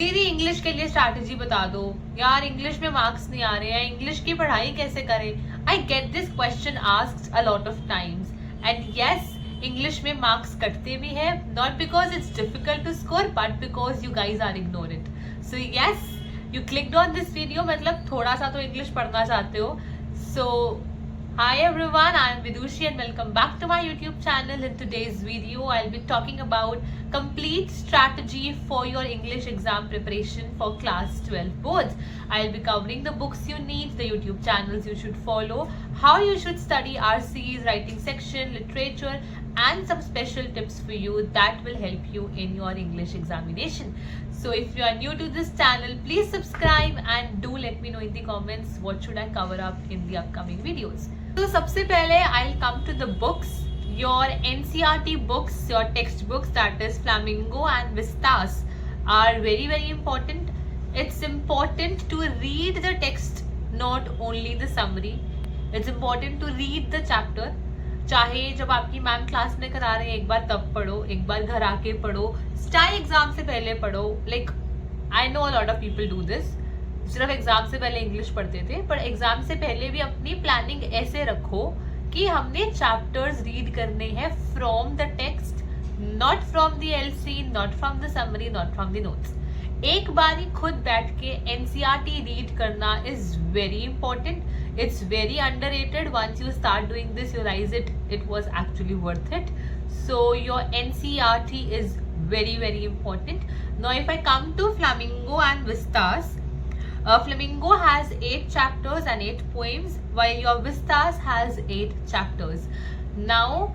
मेरी इंग्लिश के लिए स्ट्रैटेजी बता दो यार, इंग्लिश में मार्क्स नहीं आ रहे हैं, इंग्लिश की पढ़ाई कैसे करें। I get this question asked a lot of times and yes, English में मार्क्स कटते भी हैं, not because it's difficult to score but because you guys are ignore it. So yes, you clicked on this video, मतलब थोड़ा सा तो English पढ़ना चाहते हो। सो hi everyone, I am Vidushi and welcome back to my YouTube channel. In today's video, I'll be talking about complete strategy for your English exam preparation for class 12 boards. I'll be covering the books you need, the YouTube channels you should follow, how you should study RCs, writing section, literature, and some special tips for you that will help you in your English examination. So if you are new to this channel, please subscribe and do let me know in the comments what should I cover up in the upcoming videos. So सबसे पहले I'll come to the books. Your NCERT books, your textbooks, that is Flamingo and Vistas, are very very important. It's important to read the text, not only the summary. It's important to read the chapter. चाहे जब आपकी ma'am class में करा रहे हैं एक बार तब पढ़ो, एक बार घर आके पढ़ो, चाहे एग्जाम से पहले पढ़ो. Like I know a lot of people do this. सिर्फ एग्जाम से पहले इंग्लिश पढ़ते थे, पर एग्जाम से पहले भी अपनी प्लानिंग ऐसे रखो कि हमने चैप्टर्स रीड करने हैं from the text, not from the LC, not from the summary, not from the notes. एक बार ही खुद बैठ के एनसीईआरटी रीड करना is very important. It's very underrated. Once you start doing this, you realize it was actually worth it. So your NCERT is very very important. Now if I come to Flamingo and Vistas, Flamingo has 8 chapters and 8 poems, while your Vistas has 8 chapters. Now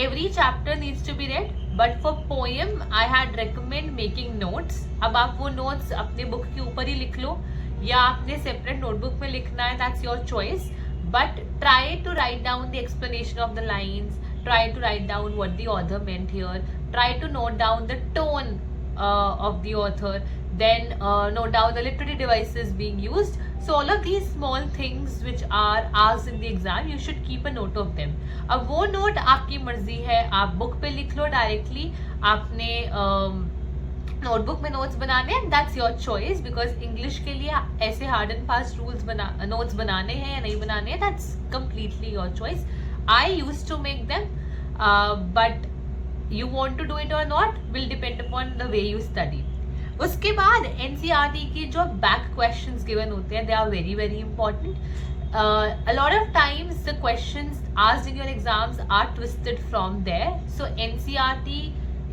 every chapter needs to be read, but for poem I had recommend making notes. अब आप वो notes अपने book के ऊपर ही लिख लो या आपने separate notebook में लिखना है, that's your choice. But try to write down the explanation of the lines, try to write down what the author meant here, try to note down the tone of the author, then note down the literary devices being used. So all of these small things which are asked in the exam, you should keep a note of them. अब वो note आपकी मर्जी है, आप book पे लिख लो directly, आपने नोटबुक में नोट्स बनाने हैं, that's your choice. Because English के लिए ऐसे hard and fast rules notes बनाने हैं या नहीं बनाने हैं, that's completely your choice. I use to make them, but you want to do it और not will depend upon the way you study. उसके बाद एनसीईआरटी की जो बैक क्वेश्चंस गिवन होते हैं, they are very very important. A lot of times the questions asked in your exams are twisted from there. So NCERT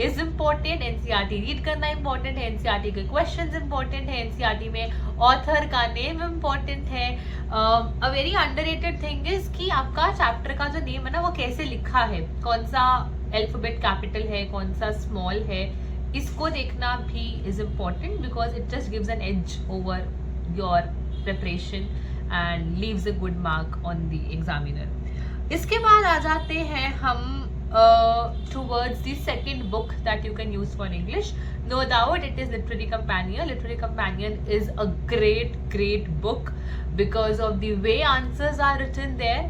is important. NCERT read करना important है, NCERT के questions important है, NCERT में author का name important है. A very underrated thing is कि आपका chapter का जो name है ना, वो कैसे लिखा है, कौन सा alphabet capital है, कौन सा small है, इसको देखना भी is important because it just gives an edge over your preparation and leaves a good mark on the examiner. इसके बाद आ जाते हैं हम towards the second book that you can use for English. No doubt it is Literary Companion. Literary Companion is a great book because of the way answers are written there.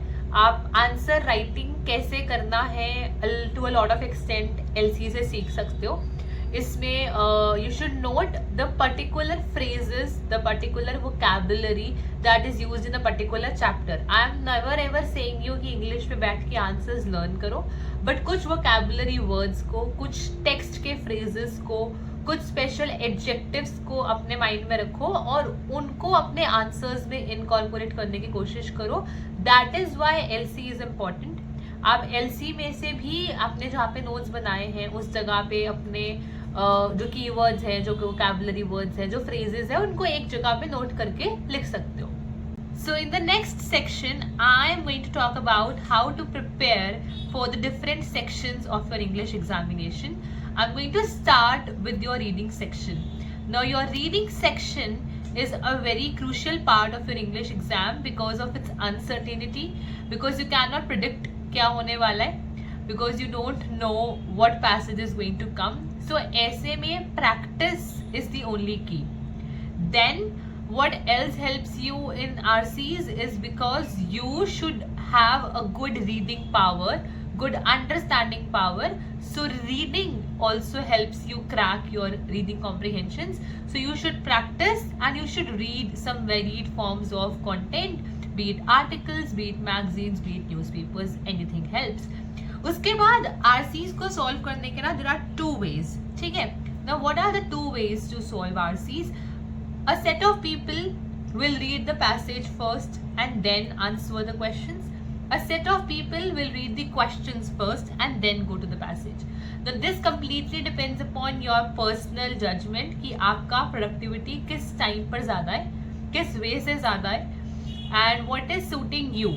आप answer writing कैसे करना है to a lot of extent LC से सीख सकते हो. इसमें you should note the particular phrases, the particular vocabulary that is used in a particular chapter. I am never ever saying you कि इंग्लिश में बैठ के आंसर्स लर्न करो, बट कुछ vocabulary words को, कुछ टेक्स्ट के phrases को, कुछ स्पेशल एडजेक्टिव्स को अपने माइंड में रखो और उनको अपने आंसर्स में इनकॉर्पोरेट करने की कोशिश करो. That is why LC is important. आप एलसी में से भी आपने जहाँ पे नोट्स बनाए हैं उस जगह पे अपने जो कीवर्ड्स हैं, जो वोकैबुलरी वर्ड्स हैं, जो फ्रेजेस हैं, उनको एक जगह पे नोट करके लिख सकते हो. So in the next section, I am going to talk about how to prepare for the different sections of your English examination. I'm going to start with your reading section. Now your reading section is a very crucial part of your English exam because of its uncertainty, because you cannot predict क्या होने वाला है, because you don't know what passage is going to come. So ऐसे में practice is the only key. Then what else helps you in RCs is because you should have a good reading power good understanding power. So reading also helps you crack your reading comprehensions. So you should practice and you should read some varied forms of content, be it articles, be it magazines, be it newspapers, anything helps. उसके बाद RCs को solve करने के ना there are two ways, ठीक है. Now what are the two ways to solve RCs? A set of people will read the passage first and then answer the questions. A set of people will read the questions first and then go to the passage. Now this completely depends upon your personal judgment कि आपका productivity किस time पर ज़्यादा है, किस way से ज़्यादा है, and what is suiting you.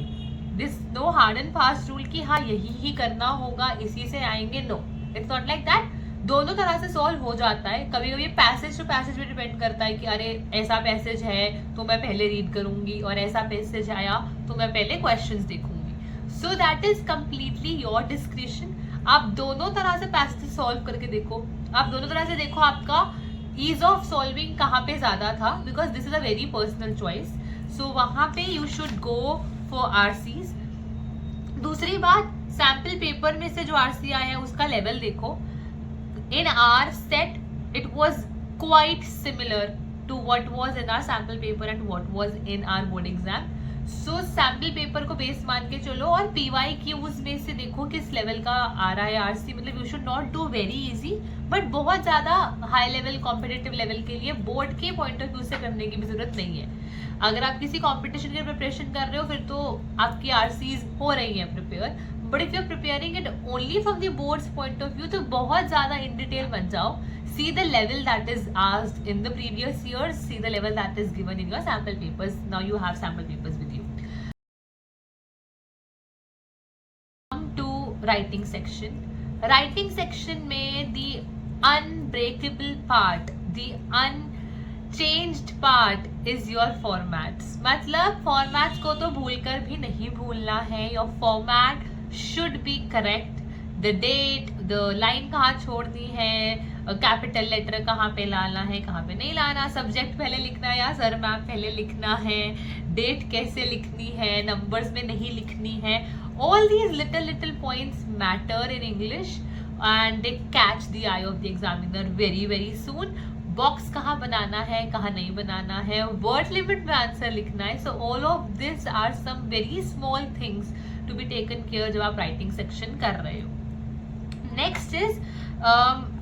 This no hard and fast rule कि हाँ यही ही करना होगा, इसी से आएंगे. No, it's not like that. दोनों तरह से सॉल्व हो जाता है. कभी कभी पैसेज टू पैसेज पे डिपेंड करता है कि अरे ऐसा पैसेज है तो मैं पहले रीड करूंगी और ऐसा पैसेज आया तो मैं पहले क्वेश्चंस देखूंगी. सो that is completely your description. आप दोनों तरह से पैसेज सॉल्व करके देखो, आप दोनों तरह से देखो आपका ईज ऑफ सॉल्विंग कहाँ पे ज्यादा था, because this is a very personal choice. So वहां पे you should go for RCs. दूसरी बात, सैम्पल पेपर में से जो आरसी आया है उसका लेवल देखो. In our set, it was quite similar to what was in our sample paper and what was in our board exam. So sample paper को बेस मान के चलो और PYQs में से देखो किस लेवल का आ रहा है आरसी. मतलब you should not do very easy, but बहुत ज़्यादा हाई लेवल कॉम्पिटेटिव लेवल के लिए बोर्ड के पॉइंट ऑफ व्यू से करने की भी जरूरत नहीं है. अगर आप किसी कॉम्पिटिशन की प्रिपरेशन कर रहे हो फिर तो आपकी आरसीज हो रही है prepare. But if you are preparing it only from the boards point of view तो बहुत ज्यादा इन डिटेल मत जाओ. See the level that is asked in the previous years, see the level that is given in your sample papers. Now you have sample papers with you. Come to writing section. Writing section में the unbreakable part, the unchanged part is your formats. मतलब formats को तो भूलकर भी नहीं भूलना है. Your format should be correct. The date, the line कहाँ छोड़नी है, कैपिटल लेटर कहाँ पे लाना है, कहाँ पे नहीं लाना, सब्जेक्ट पहले लिखना है या सर मैम पहले लिखना है, डेट कैसे लिखनी है, नंबर्स में नहीं लिखनी है. All these little points matter in English and they catch the eye of the examiner very soon. Box कहाँ बनाना है, कहाँ नहीं बनाना है, वर्ड लिमिट में आंसर लिखना है. So all of this are some very small things to be taken care जब आप राइटिंग सेक्शन कर रहे हो. नेक्स्ट इज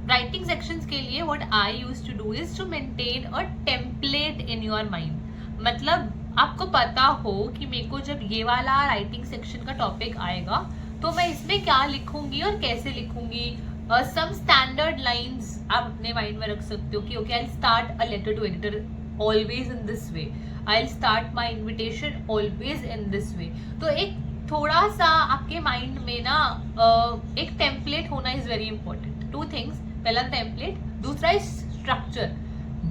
राइटिंग सेक्शंस के लिए what I used to do is to maintain a template in your mind. मतलब आपको पता हो कि मेरे को जब ये वाला राइटिंग सेक्शन का टॉपिक आएगा तो मैं इसमें क्या लिखूंगी और कैसे लिखूंगी. सम स्टैंडर्ड लाइन्स आप अपने माइंड में रख सकते हो कि okay I start a letter to editor always in this way, I start my invitation always in this way. तो एक थोड़ा सा आपके माइंड में ना एक टेम्पलेट होना is very important. Two things, पहला टेम्पलेट, दूसरा is structure.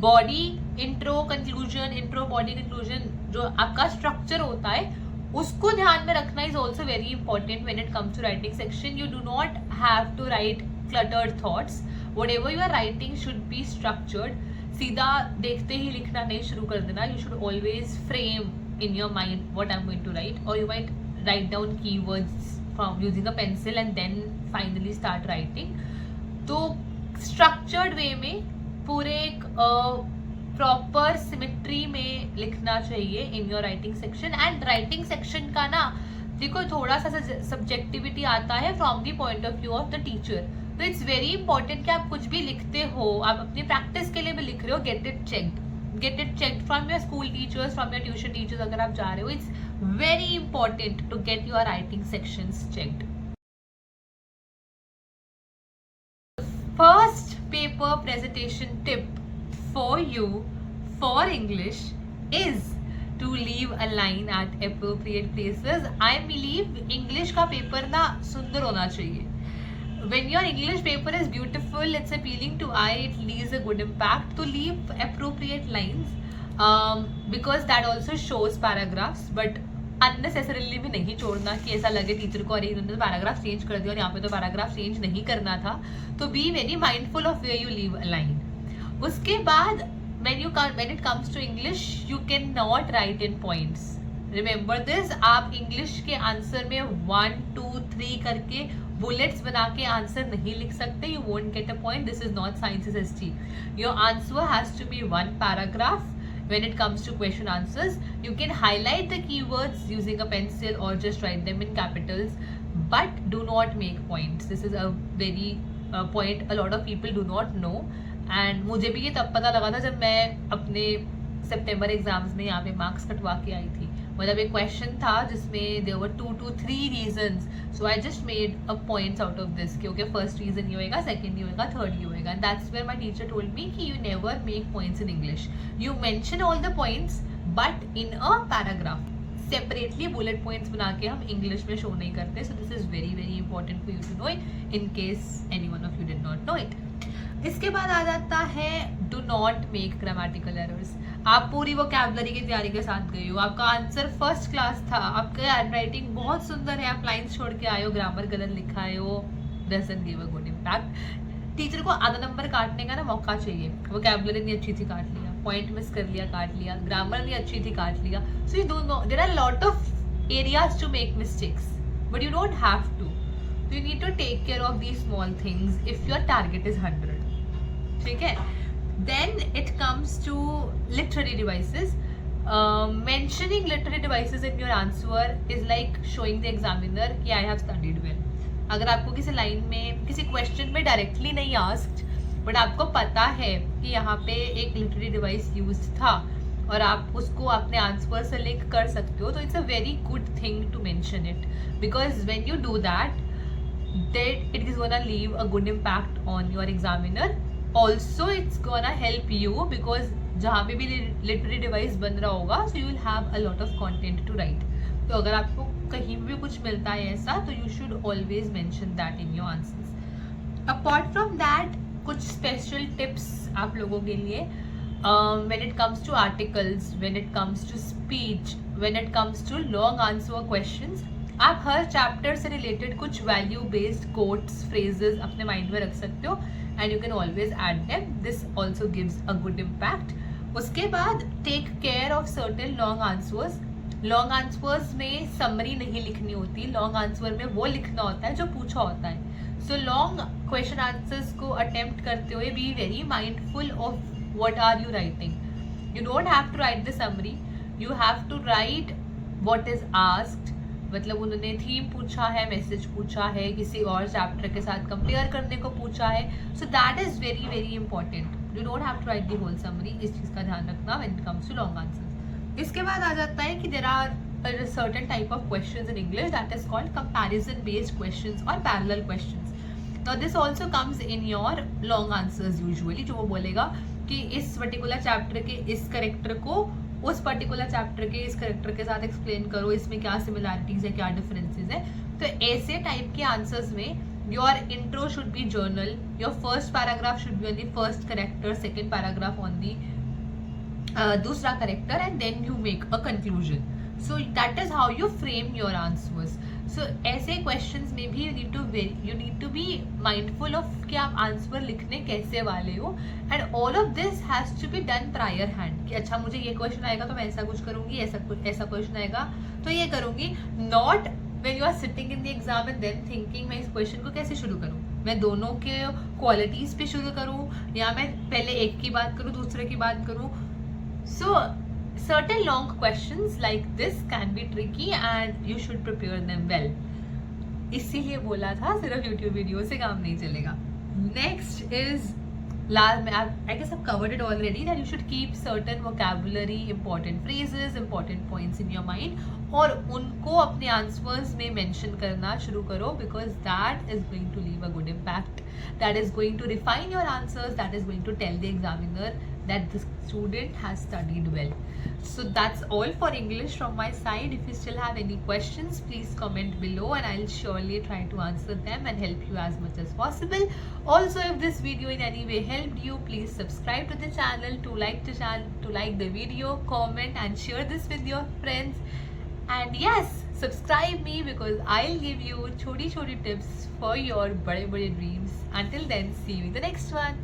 Body intro conclusion, intro body conclusion, जो आपका स्ट्रक्चर होता है उसको ध्यान में रखना is also very important when it comes to writing section. You do not have to write cluttered thoughts. Whatever you are writing should be structured. सीधा देखते ही लिखना नहीं शुरू कर देना. You should always frame in your mind what I'm going to write, or you might write down keywords from using a pencil and then finally start writing. तो structured way में पूरे एक प्रॉपर सिमेट्री में लिखना चाहिए in your writing section. And writing section का ना देखो थोड़ा सा सब्जेक्टिविटी आता है from the point of view of the teacher. तो इट्स वेरी इंपॉर्टेंट कि आप कुछ भी लिखते हो, आप अपनी प्रैक्टिस के लिए भी लिख रहे हो, get it checked from your school teachers, from your tuition teachers. अगर आप जा रहे हो it's very important to get your writing sections checked. First paper presentation tip for you for English is to leave a line at appropriate places. I believe English का paper ना सुंदर होना चाहिए. When your English paper is beautiful, it's appealing to eye, it leaves a good impact. To leave appropriate lines because that also shows paragraphs, but unnecessarily भी नहीं छोड़ना कि ऐसा लगे टीचर को अरे इन्होंने तो पैराग्राफ चेंज कर दिया और यहाँ पे तो पैराग्राफ चेंज नहीं करना था. तो be very mindful of where you leave a line. उसके बाद when it comes to English you cannot write in points. Remember this. आप इंग्लिश के आंसर में 1 2 3 करके बुलेट्स बना के आंसर नहीं लिख सकते, you won't get a point. This is not science history. Your answer has to be one paragraph. When it comes to question answers, you can highlight the keywords using a pencil or just write them in capitals, but do not make points. This is a very point a lot of people do not know, and मुझे भी ये तब पता लगा था जब मैं अपने सितंबर एग्जाम्स में यहाँ पे मार्क्स कटवा के आई थी. मतलब एक क्वेश्चन था जिसमें there were 2 to 3 reasons, so I just made a points out of this कि ओके फर्स्ट रीजन ये होएगा, सेकंड ये होएगा, थर्ड ये होएगा. And that's where my teacher told me कि you never make points in English. You mention all the points but in a paragraph. Separately bullet points बना के हम इंग्लिश में शो नहीं करते. So this is very very important for you to know it in case any one of you did not know it. इसके बाद आ जाता है do not make grammatical errors. आप पूरी वोकैबुलरी की तैयारी के साथ गए हो, आपका आंसर फर्स्ट क्लास था, आपका हैंड राइटिंग बहुत सुंदर है, आप लाइन्स छोड़ के आए हो, ग्रामर गलत लिखा है हो, doesn't give a good impact. Teacher को आधा नंबर काटने का ना मौका चाहिए. वोकैबुलरी नहीं अच्छी थी, काट लिया. पॉइंट मिस कर लिया, काट लिया. ग्रामर नहीं अच्छी थी, काट लिया. So you don't know, there are lot of areas to make mistakes, but you don't have to. You need to take care of these small things if your target is 100. ठीक है. Then it comes to literary devices. Mentioning literary devices in your answer is like showing the examiner कि I have studied well. अगर आपको किसी line में किसी question में directly नहीं आस्क्ड बट आपको पता है कि यहाँ पे एक लिटरेरी डिवाइस यूज था और आप उसको अपने आंसर से लिंक कर सकते हो, तो it's a very good thing to mention it, because when you do that it is gonna leave a good impact on your examiner. Also it's gonna help you because जहाँ पे भी literary device बन रहा होगा so you will have a lot of content to write. तो अगर आपको कहीं भी कुछ मिलता है ऐसा तो you should always mention that in your answers. Apart from that कुछ special tips आप लोगों के लिए when it comes to articles, when it comes to speech, when it comes to long answer questions, आप हर चैप्टर से related कुछ value based quotes phrases अपने माइंड में रख सकते हो and you can always add them. This also gives a good impact. उसके बाद take care of certain long answers. Long answers में समरी नहीं लिखनी होती, लॉन्ग आंसर में वो लिखना होता है जो पूछा होता है. सो लॉन्ग क्वेश्चन आंसर्स को अटेम्प्ट करते हुए be very mindful of what are you writing. You don't have to write the summary, you have to write what is asked. मतलब उन्होंने थीम पूछा है, मैसेज पूछा है, किसी और चैप्टर के साथ कंपेयर करने को पूछा है. So that is very very important. You don't have to write the whole summary. इस चीज़ का ध्यान रखना when it comes to long answers. इसके बाद आ जाता है कि there are certain type of questions in English that is called comparison based questions और parallel questions. Now this also comes in your long answers usually, जो वो बोलेगा कि इस पर्टिकुलर चैप्टर के इस करेक्टर को उस पर्टिकुलर चैप्टर के इस करेक्टर के साथ एक्सप्लेन करो, इसमें क्या सिमिलैरिटीज है, क्या डिफरेंसेस है. तो ऐसे टाइप के आंसर्स में your intro should be general, your first paragraph should be on the first character, second paragraph on the दूसरा character and then you make a conclusion. So that is how you frame your answers. So ऐसे questions में भी you need to be mindful of कि आप answer लिखने कैसे वाले हो and all of this has to be done prior hand. कि अच्छा मुझे ये क्वेश्चन आएगा तो मैं ऐसा कुछ करूंगी, ऐसा क्वेश्चन आएगा तो ये करूंगी. Not when you are sitting in the exam and then thinking मैं इस क्वेश्चन को कैसे शुरू करूँ, मैं दोनों के क्वालिटीज पे शुरू करूँ या मैं पहले एक की बात करूँ दूसरे की बात करूँ. सो certain long questions like this can be tricky and you should prepare them well. इसीलिए बोला था सिर्फ YouTube वीडियो से काम नहीं चलेगा. Next is I guess I've covered it already that you should keep certain vocabulary, important phrases, important points in your mind और उनको अपने answers में mention करना शुरू करो because that is going to leave a good impact. That is going to refine your answers. That is going to tell the examiner that the student has studied well. So that's all for English from my side. If you still have any questions, please comment below and I'll surely try to answer them and help you as much as possible. Also, if this video in any way helped you, please subscribe to the channel, to like the video, comment and share this with your friends. And yes, subscribe me because I'll give you choti tips for your bade dreams. Until then, see you in the next one.